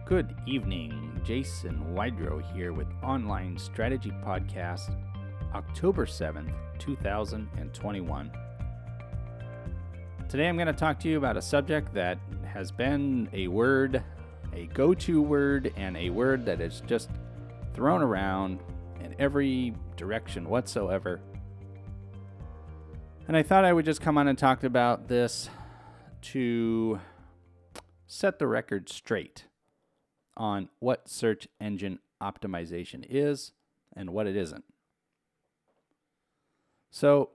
Good evening, Jason Wydrow here with Online Strategy Podcast, October 7th, 2021. Today I'm going to talk to you about a subject that has been a word, a go-to word, and a word that is just thrown around in every direction whatsoever. And I thought I would just come on and talk about this to set the record straight on what search engine optimization is and what it isn't. So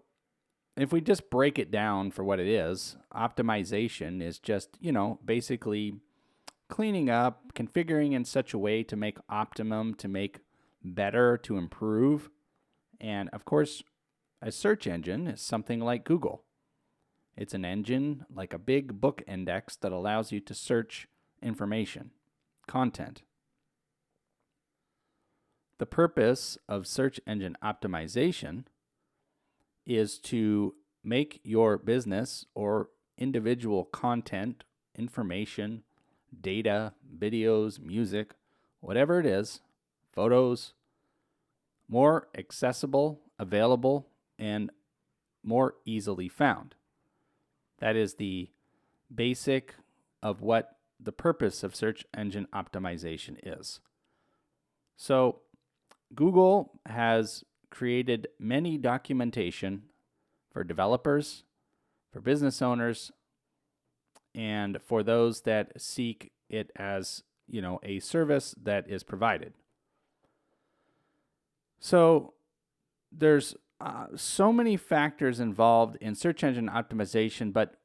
if we just break it down for what it is, optimization is just, basically cleaning up, configuring in such a way to make optimum, to make better, to improve. And of course, a search engine is something like Google. It's an engine like a big book index that allows you to search information, content. The purpose of search engine optimization is to make your business or individual content, information, data, videos, music, whatever it is, photos, more accessible, available, and more easily found. That is the basic of what the purpose of search engine optimization is. So Google has created many documentation for developers, for business owners, and for those that seek it as, a service that is provided. So there's so many factors involved in search engine optimization, but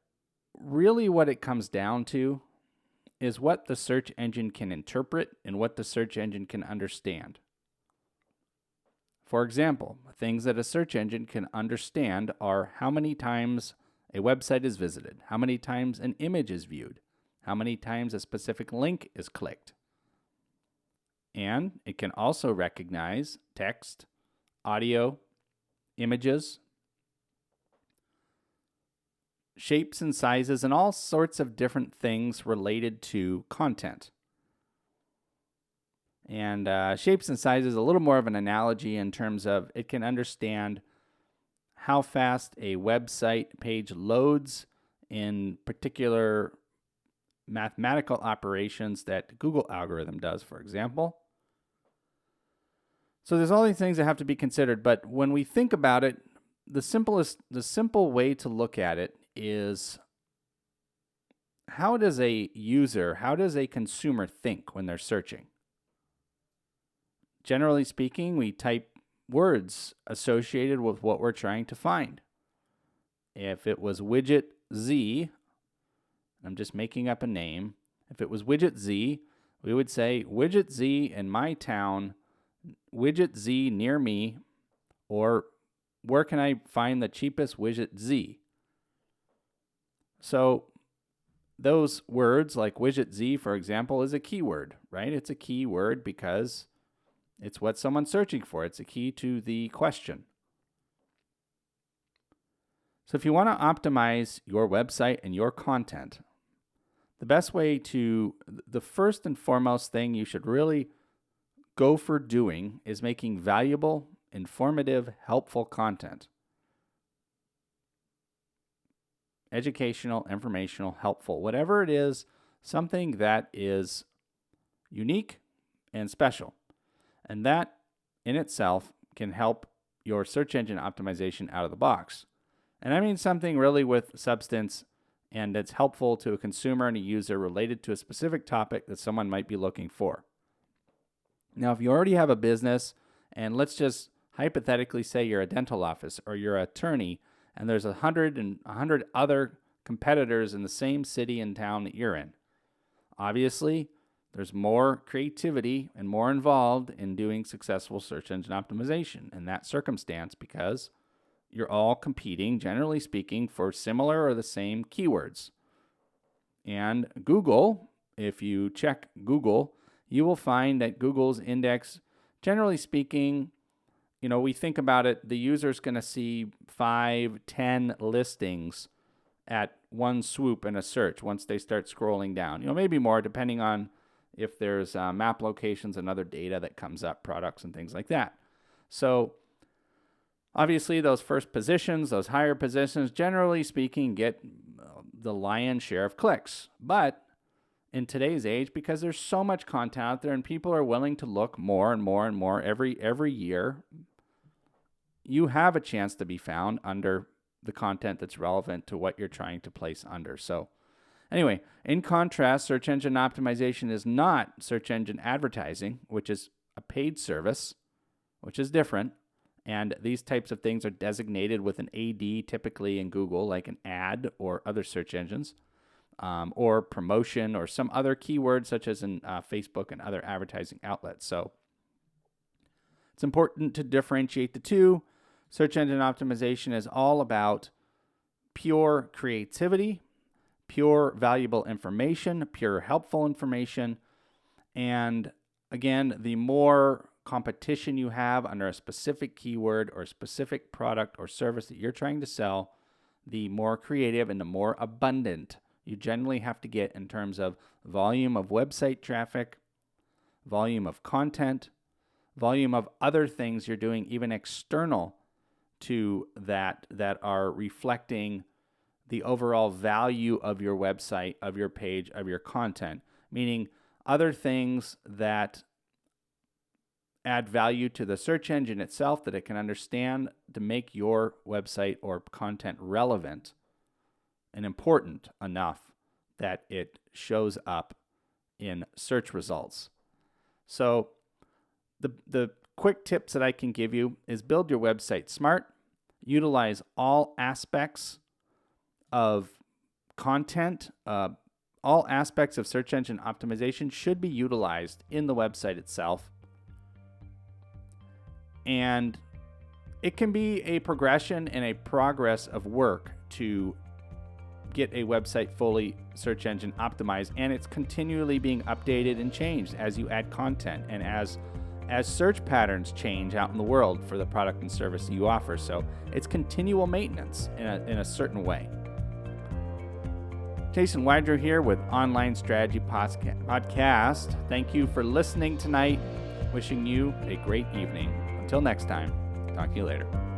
really what it comes down to is what the search engine can interpret and what the search engine can understand. For example, things that a search engine can understand are how many times a website is visited, how many times an image is viewed, how many times a specific link is clicked. And it can also recognize text, audio, images, shapes and sizes, and all sorts of different things related to content. And shapes and sizes is a little more of an analogy in terms of it can understand how fast a website page loads in particular mathematical operations that Google algorithm does, for example. So there's all these things that have to be considered, but when we think about it, the simple way to look at it is how does a consumer think when they're searching? Generally speaking, we type words associated with what we're trying to find. If it was widget Z, I'm just making up a name. If it was widget Z, we would say widget Z in my town, widget Z near me, or where can I find the cheapest widget Z? So those words like widget Z, for example, is a keyword, right? It's a keyword because it's what someone's searching for. It's a key to the question. So if you want to optimize your website and your content, the first and foremost thing you should really go for doing is making valuable, informative, helpful content. Educational, informational, helpful, whatever it is, something that is unique and special. And that in itself can help your search engine optimization out of the box. And I mean something really with substance and that's helpful to a consumer and a user related to a specific topic that someone might be looking for. Now, if you already have a business, and let's just hypothetically say you're a dental office or you're an attorney, and there's 100 other competitors in the same city and town that you're in. Obviously, there's more creativity and more involved in doing successful search engine optimization in that circumstance because you're all competing, generally speaking, for similar or the same keywords. And Google, if you check Google, you will find that Google's index, generally speaking, we think about it, the user's going to see 5, 10 listings at one swoop in a search once they start scrolling down. Maybe more depending on if there's map locations and other data that comes up, products and things like that. So obviously those first positions, those higher positions, generally speaking, get the lion's share of clicks. But in today's age, because there's so much content out there and people are willing to look more and more and more every year, you have a chance to be found under the content that's relevant to what you're trying to place under. So anyway, in contrast, search engine optimization is not search engine advertising, which is a paid service, which is different. And these types of things are designated with an AD, typically in Google, like an ad or other search engines, or promotion or some other keyword, such as in Facebook and other advertising outlets. So it's important to differentiate the two. Search engine optimization is all about pure creativity, pure valuable information, pure helpful information. And again, the more competition you have under a specific keyword or specific product or service that you're trying to sell, the more creative and the more abundant you generally have to get in terms of volume of website traffic, volume of content, volume of other things you're doing, even external to that are reflecting the overall value of your website, of your page, of your content, meaning other things that add value to the search engine itself that it can understand to make your website or content relevant and important enough that it shows up in search results. So the quick tips that I can give you is build your website smart, utilize all aspects of content, all aspects of search engine optimization should be utilized in the website itself. And it can be a progression and a progress of work to get a website fully search engine optimized, and it's continually being updated and changed as you add content and as search patterns change out in the world for the product and service that you offer. So it's continual maintenance in a certain way. Jason Widger here with Online Strategy Podcast. Thank you for listening tonight. Wishing you a great evening. Until next time, talk to you later.